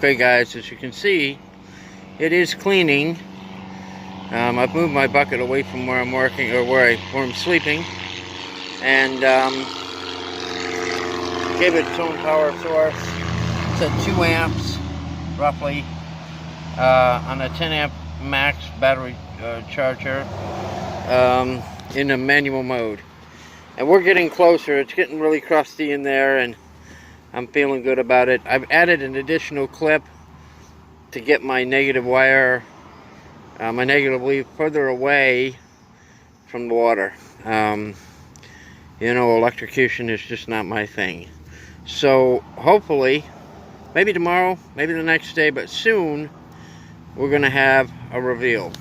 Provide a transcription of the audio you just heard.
Okay guys, as you can see, it is cleaning. I've moved my bucket away from where I'm working, or where I'm sleeping, and gave it its own power source. It's at 2 amps, roughly, on a 10 amp max battery charger, in a manual mode. And we're getting closer. It's getting really crusty in there, and I'm feeling good about it. I've added an additional clip to get my negative wire, my negative leaf further away from the water. You know, electrocution is just not my thing. So hopefully, maybe tomorrow, maybe the next day, but soon, we're gonna have a reveal.